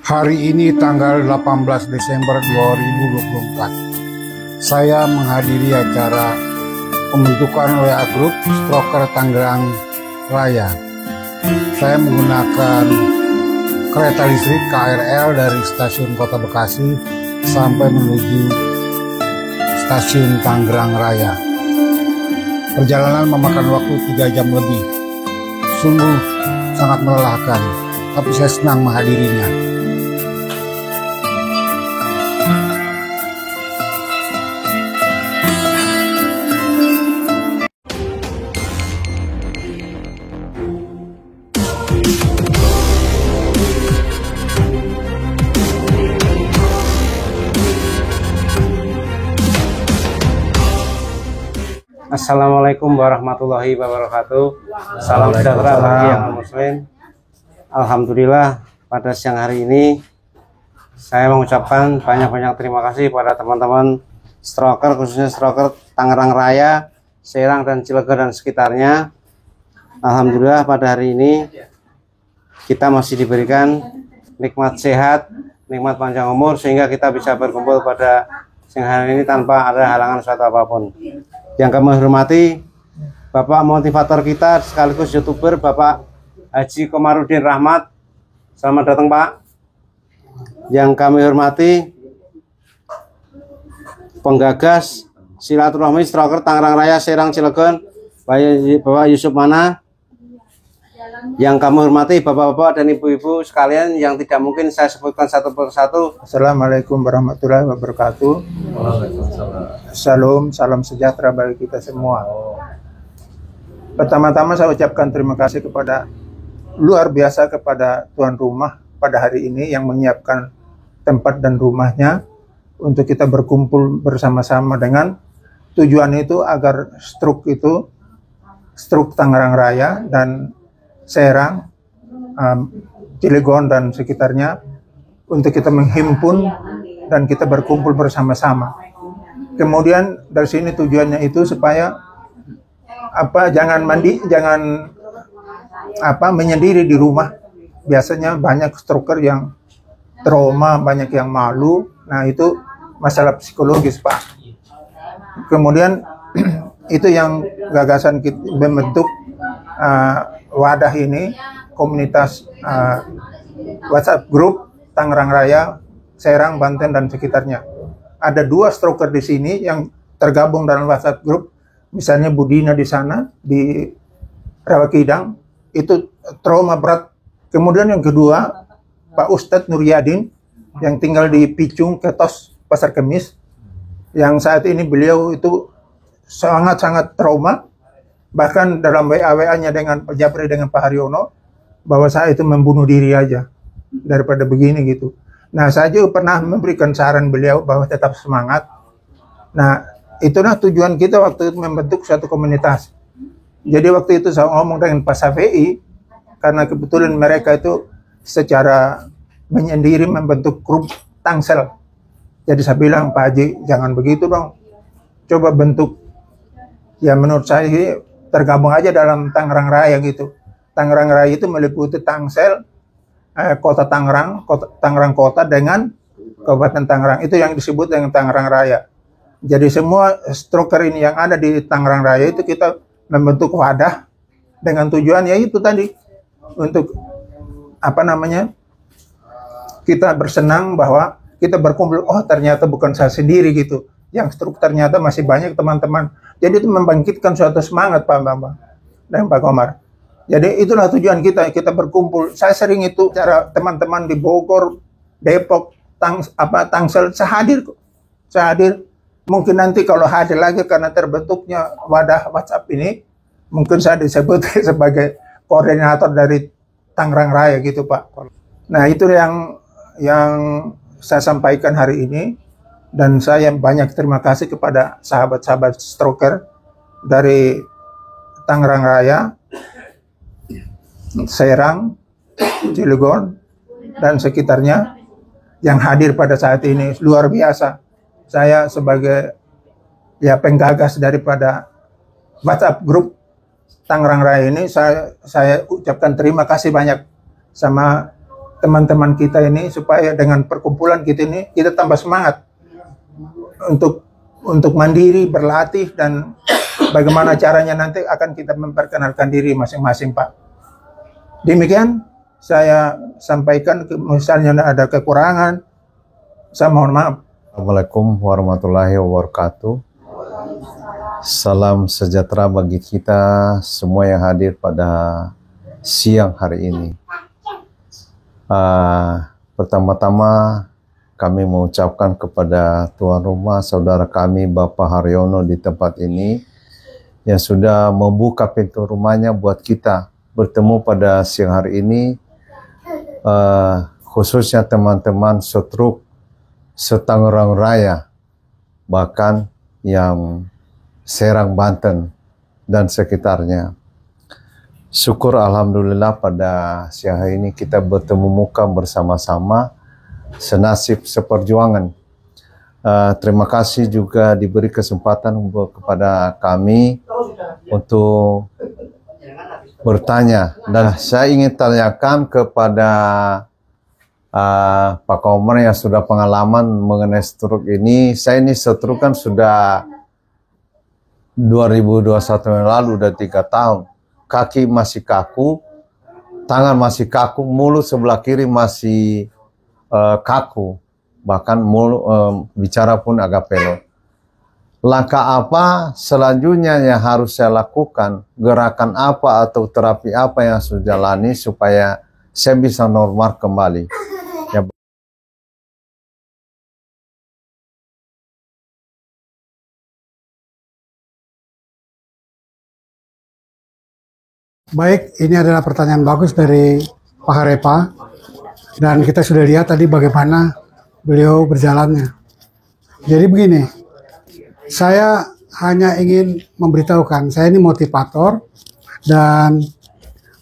Hari ini tanggal 18 Desember 2024, saya menghadiri acara pembentukan WA Group Stroker Tangerang Raya. Saya menggunakan kereta listrik KRL dari stasiun Kota Bekasi sampai menuju stasiun Tangerang Raya. Perjalanan memakan waktu 3 jam lebih. Sungguh sangat melelahkan, tapi saya senang menghadirinya. Assalamualaikum warahmatullahi wabarakatuh. Salam sejahtera bagi yang muslim. Alhamdulillah, pada siang hari ini saya mengucapkan banyak-banyak terima kasih pada teman-teman stroker, khususnya stroker Tangerang Raya, Serang dan Cilegon dan sekitarnya. Alhamdulillah pada hari ini kita masih diberikan nikmat sehat, nikmat panjang umur, sehingga kita bisa berkumpul pada siang hari ini tanpa ada halangan suatu apapun. Yang kami hormati Bapak motivator kita sekaligus YouTuber Bapak Haji Komarudin Rahmat. Selamat datang Pak. Yang kami hormati penggagas silaturahmi stroker Tangerang Raya, Serang, Cilegon, Bapak Yusuf Mana. Yang kami hormati bapak-bapak dan ibu-ibu sekalian yang tidak mungkin saya sebutkan satu persatu. Assalamualaikum warahmatullahi wabarakatuh. Salam sejahtera bagi kita semua. Pertama-tama saya ucapkan terima kasih luar biasa kepada tuan rumah pada hari ini yang menyiapkan tempat dan rumahnya untuk kita berkumpul bersama-sama dengan tujuan itu agar struk Tangerang Raya dan Serang, Cilegon dan sekitarnya untuk kita menghimpun dan kita berkumpul bersama-sama. Kemudian dari sini tujuannya itu supaya jangan menyendiri di rumah. Biasanya banyak stroker yang trauma, banyak yang malu. Nah, itu masalah psikologis, Pak. Kemudian itu yang gagasan kita membentuk wadah ini, komunitas WhatsApp Group Tangerang Raya, Serang, Banten dan sekitarnya. Ada 2 stroker di sini yang tergabung dalam WhatsApp Group. Misalnya Budina di sana di Rawakidang itu trauma berat. Kemudian yang kedua Pak Ustadz Nuryadin yang tinggal di Picung, Ketos, Pasar Kemis, yang saat ini beliau itu sangat-sangat trauma. Bahkan dalam WA-nya dengan Pak Japri dengan Pak Haryono, bahwa saya itu membunuh diri aja daripada begini gitu. Nah, saya juga pernah memberikan saran beliau bahwa tetap semangat. Nah, itulah tujuan kita waktu itu membentuk suatu komunitas. Jadi waktu itu saya ngomong dengan Pak Safei, karena kebetulan mereka itu secara menyendiri membentuk grup Tangsel. Jadi saya bilang, Pak Haji, jangan begitu dong. Coba bentuk, ya menurut saya tergabung aja dalam Tangerang Raya gitu. Tangerang Raya itu meliputi Tangsel, Kota Tangerang, Tangerang Kota dengan Kabupaten Tangerang. Itu yang disebut dengan Tangerang Raya. Jadi semua stroker ini yang ada di Tangerang Raya itu kita membentuk wadah dengan tujuan ya itu tadi, untuk kita bersenang bahwa kita berkumpul. Oh, ternyata bukan saya sendiri gitu. Yang struk ternyata masih banyak teman-teman. Jadi itu membangkitkan suatu semangat Pak Bambang dan Pak Komar. Jadi itulah tujuan kita berkumpul. Saya sering itu cara teman-teman di Bogor, Depok, Tangsel, saya hadir. Mungkin nanti kalau hadir lagi karena terbentuknya wadah WhatsApp ini, mungkin saya disebut sebagai koordinator dari Tangerang Raya gitu Pak. Nah, itu yang saya sampaikan hari ini. Dan saya banyak terima kasih kepada sahabat-sahabat stroker dari Tangerang Raya, Serang, Cilegon, dan sekitarnya yang hadir pada saat ini. Luar biasa. Saya sebagai penggagas daripada WhatsApp Group Tangerang Raya ini, saya ucapkan terima kasih banyak sama teman-teman kita ini supaya dengan perkumpulan kita ini kita tambah semangat untuk mandiri, berlatih, dan bagaimana caranya nanti akan kita memperkenalkan diri masing-masing, Pak. Demikian saya sampaikan, misalnya ada kekurangan, saya mohon maaf. Assalamualaikum warahmatullahi wabarakatuh. Salam sejahtera bagi kita semua yang hadir pada siang hari ini. Pertama-tama kami mengucapkan kepada tuan rumah, saudara kami Bapak Haryono di tempat ini yang sudah membuka pintu rumahnya buat kita bertemu pada siang hari ini, khususnya teman-teman setruk Tangerang Raya, bahkan yang Serang, Banten, dan sekitarnya. Syukur alhamdulillah pada siang hari ini kita bertemu muka bersama-sama, senasib seperjuangan. Terima kasih juga diberi kesempatan kepada kami untuk bertanya. Dan saya ingin tanyakan kepada Pak Komar yang sudah pengalaman mengenai stroke ini. Saya ini stroke kan sudah 2021 yang lalu, udah 3 tahun. Kaki masih kaku, tangan masih kaku, mulut sebelah kiri masih kaku, bahkan mulut bicara pun agak pelot. Langkah apa selanjutnya yang harus saya lakukan? Gerakan apa atau terapi apa yang harus saya jalani supaya saya bisa normal kembali? Ya. Baik, ini adalah pertanyaan bagus dari Pak Harepa, dan kita sudah lihat tadi bagaimana beliau berjalannya. Jadi begini, saya hanya ingin memberitahukan, saya ini motivator, dan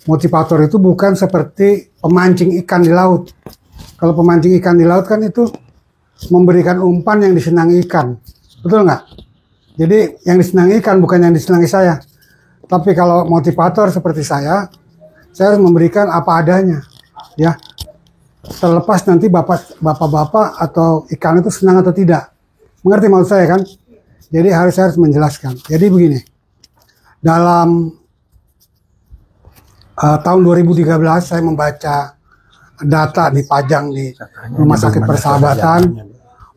motivator itu bukan seperti pemancing ikan di laut. Kalau pemancing ikan di laut kan itu memberikan umpan yang disenangi ikan, betul nggak? Jadi yang disenangi ikan bukan yang disenangi saya. Tapi kalau motivator seperti saya harus memberikan apa adanya, ya. Terlepas nanti bapak-bapak atau ikan itu senang atau tidak. Mengerti maksud saya kan? Jadi saya harus menjelaskan. Jadi begini, dalam tahun 2013 saya membaca data dipajang di Rumah Sakit Persahabatan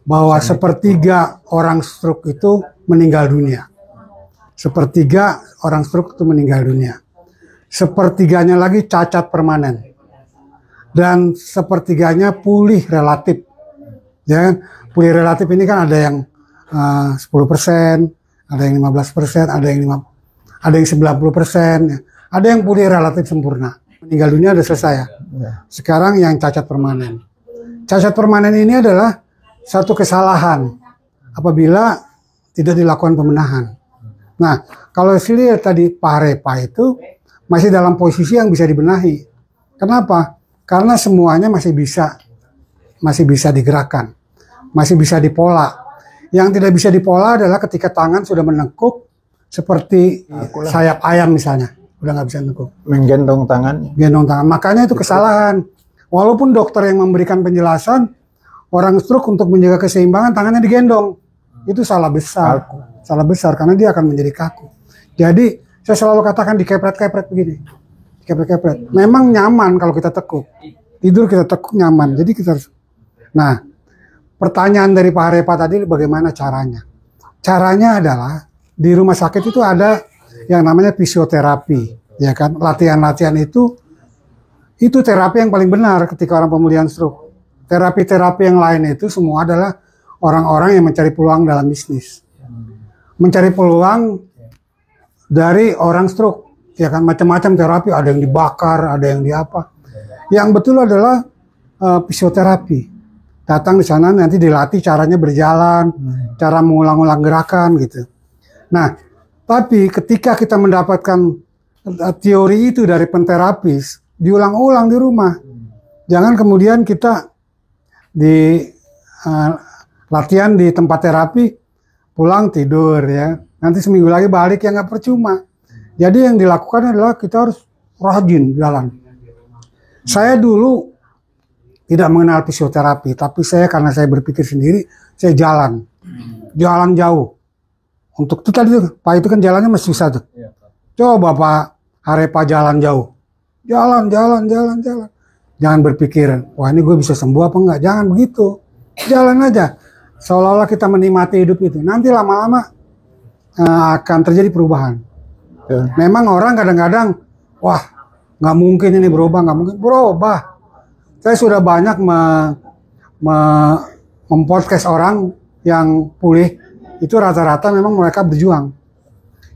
bahwa sepertiga orang stroke itu meninggal dunia. Sepertiga orang stroke itu meninggal dunia. Sepertiganya lagi cacat permanen. Dan sepertiganya pulih relatif. Ya, pulih relatif ini kan ada yang 10%, ada yang 15%, ada yang 90%, ada yang pulih relatif sempurna. Meninggal dunia udah selesai ya. Sekarang yang cacat permanen. Cacat permanen ini adalah satu kesalahan apabila tidak dilakukan pembenahan. Nah, kalau saya lihat tadi Pak Harepa itu masih dalam posisi yang bisa dibenahi. Kenapa? Karena semuanya masih bisa digerakkan, masih bisa dipola. Yang tidak bisa dipola adalah ketika tangan sudah menekuk seperti sayap ayam misalnya, udah nggak bisa menekuk. Menggendong tangannya. Gendong tangan. Makanya itu kesalahan. Walaupun dokter yang memberikan penjelasan orang stroke untuk menjaga keseimbangan tangannya digendong, itu salah besar. Salah besar karena dia akan menjadi kaku. Jadi saya selalu katakan dikepret-kepret begini. Dikepret-kepret. Memang nyaman kalau kita tekuk. Tidur kita tekuk nyaman. Jadi kita harus. Nah, pertanyaan dari Pak Harepa tadi bagaimana caranya? Caranya adalah di rumah sakit itu ada yang namanya fisioterapi, ya kan? Latihan-latihan itu terapi yang paling benar ketika orang pemulihan stroke. Terapi-terapi yang lain itu semua adalah orang-orang yang mencari peluang dalam bisnis. Mencari peluang dari orang stroke, ya kan, macam-macam terapi, ada yang dibakar, ada yang di apa. Yang betul adalah fisioterapi. Datang di sana nanti dilatih caranya berjalan, cara mengulang-ulang gerakan gitu. Nah, tapi ketika kita mendapatkan teori itu dari penterapis, diulang-ulang di rumah. Jangan kemudian kita di latihan di tempat terapi, pulang tidur ya, nanti seminggu lagi balik ya nggak percuma. Jadi yang dilakukan adalah kita harus rajin jalan. Saya dulu tidak mengenal fisioterapi, tapi saya karena saya berpikir sendiri, saya jalan jauh. Untuk itu tadi Pak, itu kan jalannya masih susah tuh. Coba Pak Harepa jalan jauh, jalan. Jangan berpikir, wah ini gue bisa sembuh apa enggak. Jangan begitu, jalan aja. Seolah-olah kita menikmati hidup itu. Nanti lama-lama akan terjadi perubahan. Memang orang kadang-kadang, wah nggak mungkin ini berubah, nggak mungkin berubah. Saya sudah banyak mempodcast orang yang pulih, itu rata-rata memang mereka berjuang.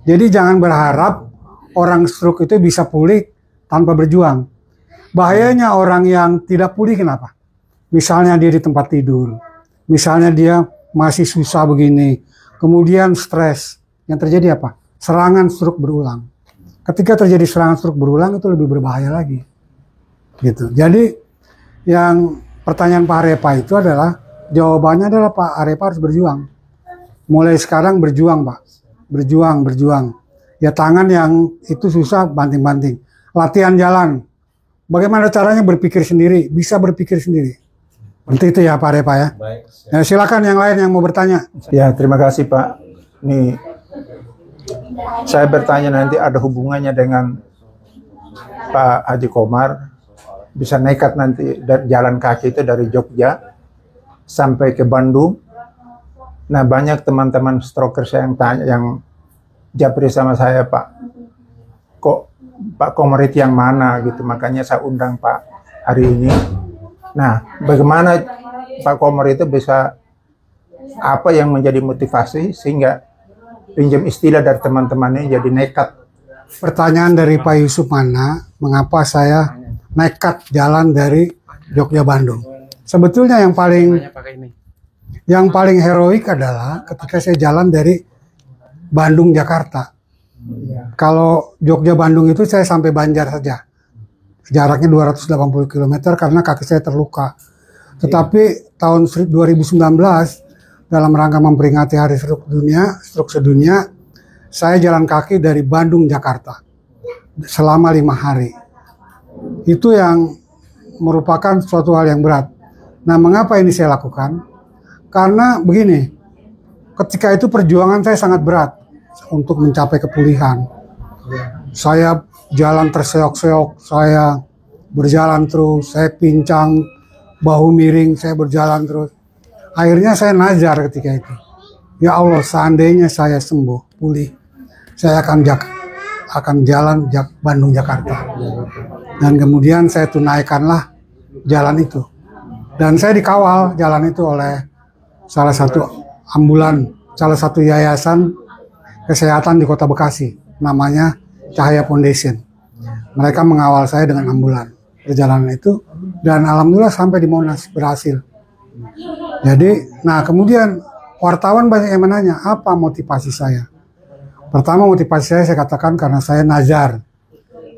Jadi jangan berharap orang stroke itu bisa pulih tanpa berjuang. Bahayanya orang yang tidak pulih kenapa? Misalnya dia di tempat tidur, misalnya dia masih susah begini, kemudian stres, yang terjadi apa? Serangan stroke berulang. Ketika terjadi serangan stroke berulang itu lebih berbahaya lagi. Gitu. Jadi yang pertanyaan Pak Harepa itu adalah, jawabannya adalah Pak Harepa harus berjuang. Mulai sekarang berjuang Pak. Berjuang. Ya tangan yang itu susah banting-banting. Latihan jalan. Bagaimana caranya berpikir sendiri, bisa berpikir sendiri. Seperti itu ya Pak Harepa ya. Baik. Ya, silakan yang lain yang mau bertanya. Ya, terima kasih Pak. Nih, saya bertanya nanti ada hubungannya dengan Pak Haji Komar. Bisa nekat nanti jalan kaki itu dari Jogja sampai ke Bandung. Nah, banyak teman-teman strokers yang tanya, yang japri sama saya, Pak, kok Pak Komar itu yang mana gitu. Makanya saya undang Pak hari ini. Nah, bagaimana Pak Komar itu bisa, apa yang menjadi motivasi sehingga pinjam istilah dari teman-temannya jadi nekat. Pertanyaan dari Pak Yusuf mana, mengapa saya nekat jalan dari Jogja Bandung? Sebetulnya yang paling heroik adalah ketika saya jalan dari Bandung Jakarta. Kalau Jogja Bandung itu saya sampai Banjar saja. Jaraknya 280 km karena kaki saya terluka. Tetapi tahun 2019 dalam rangka memperingati Hari Stroke Sedunia, saya jalan kaki dari Bandung Jakarta selama 5 hari. Itu yang merupakan suatu hal yang berat. Nah, mengapa ini saya lakukan? Karena begini, ketika itu perjuangan saya sangat berat untuk mencapai kepulihan. Saya jalan terseok-seok, saya berjalan terus, saya pincang, bahu miring, saya berjalan terus. Akhirnya saya nazar ketika itu. Ya Allah, seandainya saya sembuh, pulih, saya akan jalan Bandung Jakarta. Dan kemudian saya tunaikanlah jalan itu. Dan saya dikawal jalan itu oleh salah satu yayasan kesehatan di Kota Bekasi, namanya Cahaya Foundation. Mereka mengawal saya dengan ambulan perjalanan itu, dan alhamdulillah sampai di Monas berhasil. Jadi, nah kemudian wartawan banyak yang menanya, apa motivasi saya? Pertama, motivasi saya katakan karena saya nazar.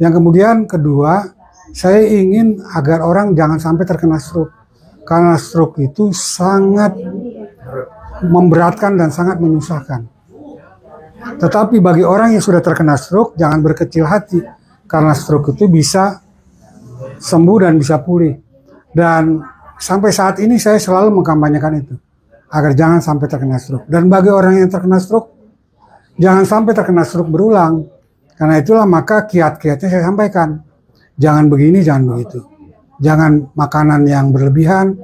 Yang kemudian kedua, saya ingin agar orang jangan sampai terkena stroke. Karena stroke itu sangat memberatkan dan sangat menyusahkan. Tetapi bagi orang yang sudah terkena stroke, jangan berkecil hati. Karena stroke itu bisa sembuh dan bisa pulih. Dan sampai saat ini saya selalu mengkampanyekan itu. Agar jangan sampai terkena stroke. Dan bagi orang yang terkena stroke, jangan sampai terkena stroke berulang. Karena itulah maka kiat-kiatnya saya sampaikan. Jangan begini, jangan begitu. Jangan makanan yang berlebihan,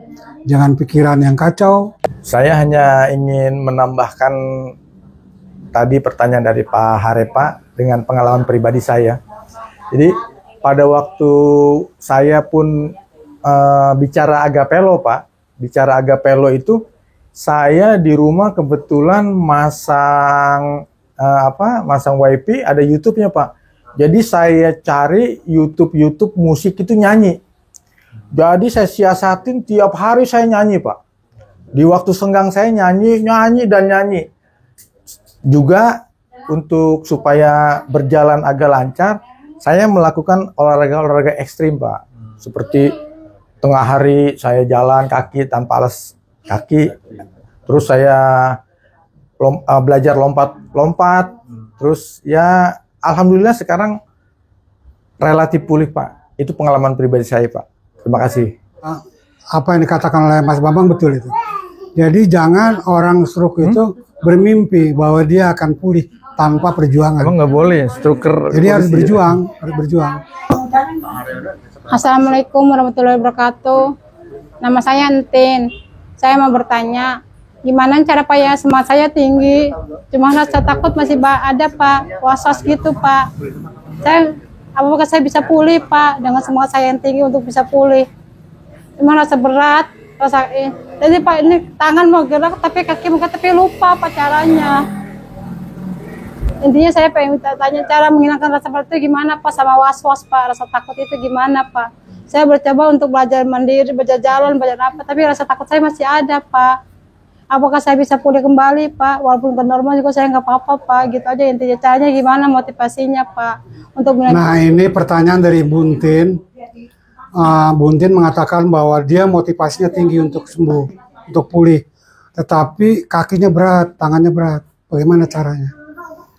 jangan pikiran yang kacau. Saya hanya ingin menambahkan tadi pertanyaan dari Pak Harepa dengan pengalaman pribadi saya. Jadi pada waktu saya pun bicara agapelo, Pak. Bicara agapelo itu saya di rumah kebetulan masang wifi, ada YouTube-nya, Pak. Jadi saya cari YouTube musik itu nyanyi. Jadi saya siasatin tiap hari saya nyanyi, Pak. Di waktu senggang saya nyanyi. Juga untuk supaya berjalan agak lancar, saya melakukan olahraga ekstrim, Pak. Seperti tengah hari saya jalan kaki tanpa alas kaki. Terus saya belajar lompat. Terus ya alhamdulillah sekarang relatif pulih, Pak. Itu pengalaman pribadi saya, Pak. Terima kasih. apa yang dikatakan oleh Mas Bambang betul itu. Jadi jangan orang stroke itu bermimpi bahwa dia akan pulih tanpa perjuangan. Emang nggak boleh stroker? Jadi harus berjuang, harus berjuang. Assalamualaikum warahmatullahi wabarakatuh. Nama saya Entin. Saya mau bertanya, gimana cara Pak ya semangat saya tinggi? Cuma rasa takut masih ada Pak, was-was gitu Pak. Apakah saya bisa pulih Pak dengan semangat saya yang tinggi untuk bisa pulih? Cuma rasa berat, jadi Pak ini tangan mau gerak tapi kaki mau gerak tapi lupa Pak caranya. Intinya saya pengen minta tanya cara menghilangkan rasa berat itu gimana Pak, sama was-was Pak, rasa takut itu gimana Pak. Saya bercoba untuk belajar mandiri, belajar jalan, belajar apa, tapi rasa takut saya masih ada Pak. Apakah saya bisa pulih kembali Pak, walaupun ke normal juga saya nggak apa-apa Pak, gitu aja. Intinya caranya gimana, motivasinya Pak untuk Nah ini pertanyaan dari Buntin. Buntin mengatakan bahwa dia motivasinya tinggi untuk sembuh, untuk pulih, tetapi kakinya berat, tangannya berat. Bagaimana caranya?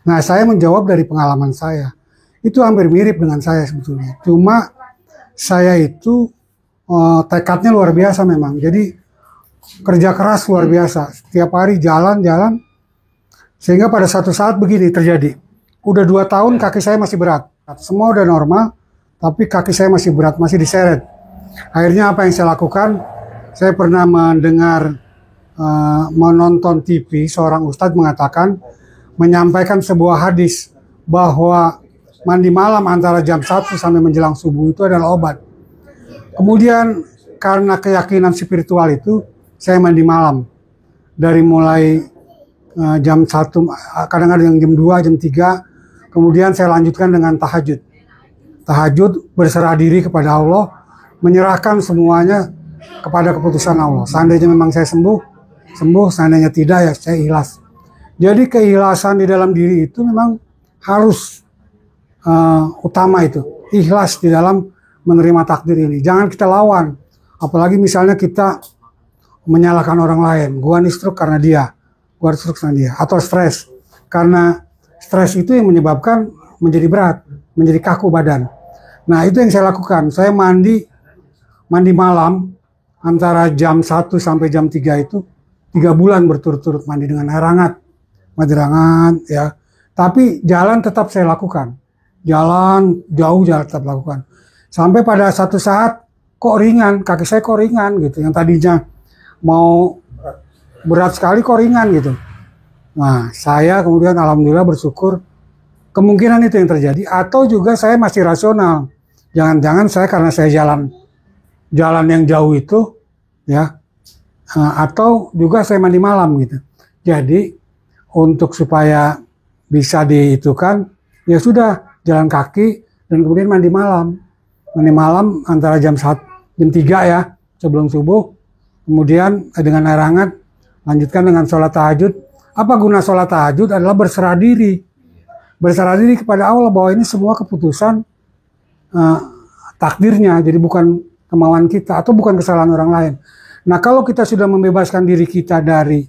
Nah, saya menjawab dari pengalaman saya. Itu hampir mirip dengan saya sebetulnya. Cuma saya itu tekadnya luar biasa memang. Jadi kerja keras luar biasa. Setiap hari jalan-jalan. Sehingga pada satu saat begini terjadi. Udah 2 tahun kaki saya masih berat. Semua udah normal, tapi kaki saya masih berat, masih diseret. Akhirnya apa yang saya lakukan? Saya pernah mendengar, menonton TV, seorang ustadz menyampaikan sebuah hadis bahwa mandi malam antara jam 1 sampai menjelang subuh itu adalah obat. Kemudian karena keyakinan spiritual itu, saya mandi malam. Dari mulai jam 1, kadang-kadang jam 2, jam 3, kemudian saya lanjutkan dengan tahajud. Tahajud, berserah diri kepada Allah, menyerahkan semuanya kepada keputusan Allah. Seandainya memang saya sembuh, seandainya tidak ya saya ikhlas. Jadi keikhlasan di dalam diri itu memang harus utama itu. Ikhlas di dalam menerima takdir ini. Jangan kita lawan. Apalagi misalnya kita menyalahkan orang lain. Gua nih stroke karena dia. Gua stroke karena dia. Atau stres. Karena stres itu yang menyebabkan menjadi berat, menjadi kaku badan. Nah itu yang saya lakukan. Saya mandi malam antara jam 1 sampai jam 3 itu 3 bulan berturut-turut mandi dengan air hangat. Mandi hangat ya. Tapi jalan tetap saya lakukan. Jalan jauh tetap lakukan. Sampai pada satu saat kok ringan, kaki saya kok ringan gitu. Yang tadinya mau berat sekali kok ringan gitu. Nah, saya kemudian alhamdulillah bersyukur kemungkinan itu yang terjadi, atau juga saya masih rasional. Jangan-jangan saya karena saya jalan yang jauh itu ya, atau juga saya mandi malam gitu. Jadi untuk supaya bisa dihitungkan ya sudah jalan kaki dan kemudian mandi malam. Mandi malam antara jam 3 ya sebelum subuh. Kemudian dengan air hangat lanjutkan dengan sholat tahajud. Apa guna sholat tahajud? Adalah berserah diri. Berserah diri kepada Allah bahwa ini semua keputusan takdirnya. Jadi bukan kemauan kita atau bukan kesalahan orang lain. Nah kalau kita sudah membebaskan diri kita dari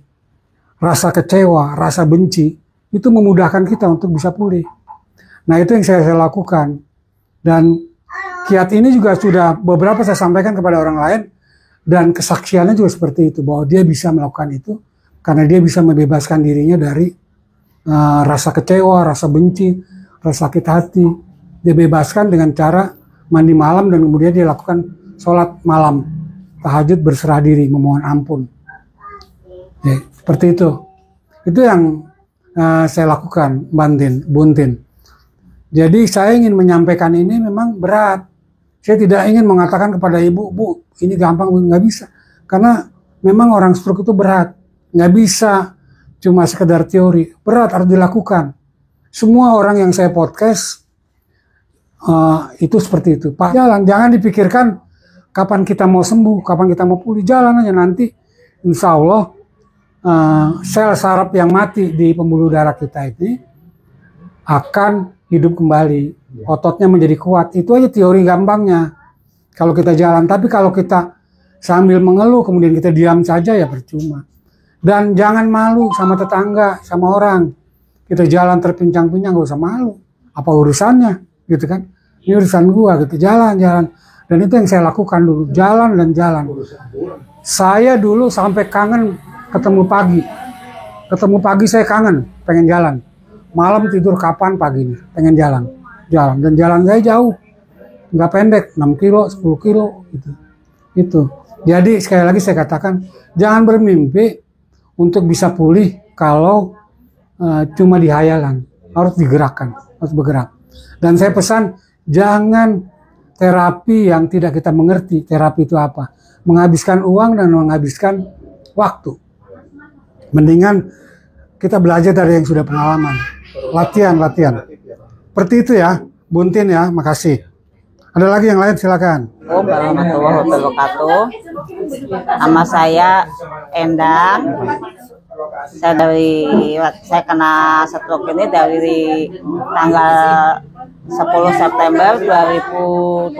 rasa kecewa, rasa benci, itu memudahkan kita untuk bisa pulih. Nah itu yang saya lakukan. Dan kiat ini juga sudah beberapa saya sampaikan kepada orang lain. Dan kesaksiannya juga seperti itu. Bahwa dia bisa melakukan itu. Karena dia bisa membebaskan dirinya dari rasa kecewa, rasa benci, rasa sakit hati. Dia bebaskan dengan cara mandi malam dan kemudian dia lakukan sholat malam. Tahajud berserah diri, memohon ampun. Ya, seperti itu. Itu yang saya lakukan, Buntin. Jadi saya ingin menyampaikan ini memang berat. Saya tidak ingin mengatakan kepada ibu, Bu, ini gampang, nggak bisa. Karena memang orang stroke itu berat. Nggak bisa cuma sekedar teori. Berat, harus dilakukan. Semua orang yang saya podcast, itu seperti itu. Pak, jangan dipikirkan kapan kita mau sembuh, kapan kita mau pulih. Jalan aja nanti, insya Allah, sel saraf yang mati di pembuluh darah kita ini akan hidup kembali. Ototnya menjadi kuat. Itu aja teori gampangnya. Kalau kita jalan. Tapi kalau kita sambil mengeluh, kemudian kita diam saja, ya percuma. Dan jangan malu sama tetangga, sama orang. Kita jalan terpincang-pincang, gak usah malu. Apa urusannya? Gitu kan. Ini urusan gua, gitu. Jalan. Dan itu yang saya lakukan dulu, jalan dan jalan. Saya dulu sampai kangen ketemu pagi. Ketemu pagi saya kangen, pengen jalan. Malam tidur kapan pagi nih, pengen jalan. Jalan, dan jalan saya jauh. Nggak pendek, 6 kilo, 10 kilo. Gitu. Itu. Jadi sekali lagi saya katakan, jangan bermimpi untuk bisa pulih kalau cuma di hayalan. Harus digerakkan, harus bergerak. Dan saya pesan, jangan terapi yang tidak kita mengerti. Terapi itu apa? Menghabiskan uang dan menghabiskan waktu. Mendingan kita belajar dari yang sudah pengalaman. Latihan. Seperti itu ya, Buntin ya, makasih. Ada lagi yang lain, silakan. Assalamualaikum warahmatullahi wabarakatuh. Nama saya Endang. Saya kena stroke ini dari tanggal 10 September 2022.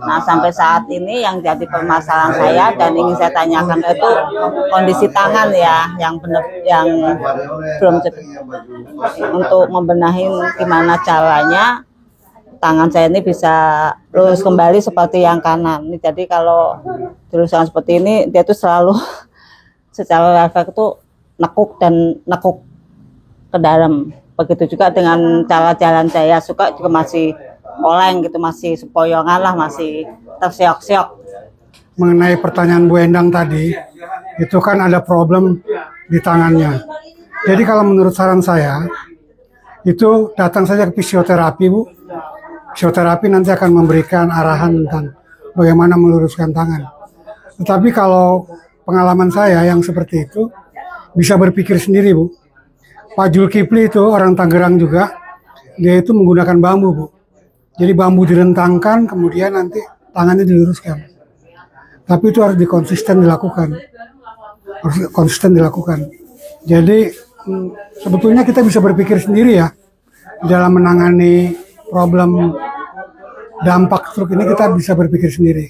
Nah, sampai saat ini yang jadi permasalahan saya dan ingin saya tanyakan itu kondisi tangan ya, yang belum untuk membenahi gimana caranya tangan saya ini bisa lurus kembali seperti yang kanan. Jadi kalau tulisan seperti ini, dia tuh selalu secara refleks itu nekuk ke dalam. Begitu juga dengan cara jalan saya, suka juga masih oleng gitu, masih sepoyongan lah, masih tersiok-siok. Mengenai pertanyaan Bu Endang tadi, itu kan ada problem di tangannya. Jadi kalau menurut saran saya, itu datang saja ke fisioterapi, Bu. Fisioterapi nanti akan memberikan arahan tentang bagaimana meluruskan tangan. Tetapi kalau pengalaman saya yang seperti itu, bisa berpikir sendiri, Bu. Pak Zulkifli itu orang Tangerang juga, dia itu menggunakan bambu, Bu. Jadi bambu direntangkan, kemudian nanti tangannya diluruskan. Tapi itu harus konsisten dilakukan. Jadi sebetulnya kita bisa berpikir sendiri ya, dalam menangani problem dampak stroke ini kita bisa berpikir sendiri.